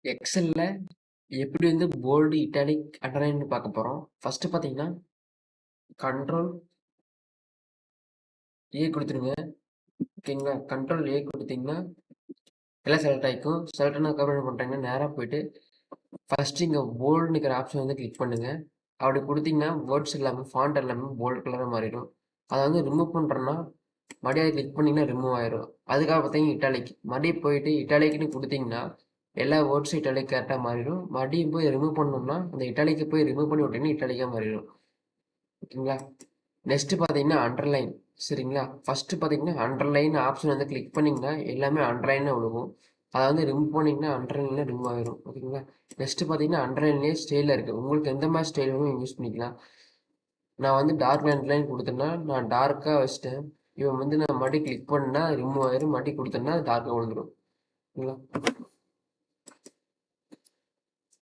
எக்ஸல்ல எப்படி வந்து bolt, italic, underline பார்க்க போறோம். ஃபர்ஸ்ட் பார்த்தீங்கன்னா, கண்ட்ரோல் ஏ குடுத்துருங்க. ஓகேங்களா? கண்ட்ரோல் ஏ குடுத்தீங்கன்னா, எல்லாம் செலக்ட் ஆயிக்கும். செலக்ட் ஆனதுக்கப்புறம் என்ன பண்றீங்கன்னா, நேரா போயிட்டு ஃபர்ஸ்ட் இங்க போல்டுங்கிற ஆப்ஷன் வந்து கிளிக் பண்ணுங்க. அப்படி குடுத்தீங்கன்னா, வேர்ட்ஸ் எல்லாமே, ஃபாண்ட் எல்லாமே போல்டு கலரா மாறிடும். அத வந்து ரிமூவ் பண்றோம்னா, மறுபடியும் அத கிளிக் பண்ணீங்கன்னா ரிமூவ் ஆயிரும். அதுக்காக பார்த்தீங்கன்னா இட்டாலிக். மறுபடியும் போயிட்டு இட்டாலிக்ன்னு குடுத்தீங்கன்னா, எல்லா வேர்ட்ஸும் இட்டாலிக் கரெக்ட்டா மாறிடும். மறுபடியும் போய் ரிமூவ் பண்ணணும்னா, அந்த இட்டாலிக்க போய் ரிமூவ் பண்ணி விட்டீங்கன்னா இட்டாலிக்கா மாறிடும். ஓகேங்களா? நெக்ஸ்ட் பார்த்தீங்கன்னா அண்டர்லைன். சரிங்களா? ஃபர்ஸ்ட் பார்த்தீங்கன்னா அண்டர்லைன் ஆப்ஷன் வந்து கிளிக் பண்ணீங்கன்னா எல்லாமே அண்டர்லைனா விழுகும். அதை வந்து ரிமூவ் பண்ணீங்கன்னா அண்டர்லைன்ல ரிமூவ் ஆயிரும். ஓகேங்களா? நெக்ஸ்ட் பார்த்தீங்கன்னா அண்டர்லைன்லேயே ஸ்டைலில் இருக்குது. உங்களுக்கு எந்த மாதிரி ஸ்டைல் வேணும் யூஸ் பண்ணிக்கலாம். நான் வந்து டார்க் அண்டர்லைன் கொடுத்தேன்னா நான் டார்க்காக வச்சிட்டேன். இவன் வந்து நான் மறுபடியும் கிளிக் பண்ணால் ரிமூவ் ஆயிரும். மறுபடியும் கொடுத்தேன்னா டார்க்காக விழுந்துடும். ஓகேங்களா?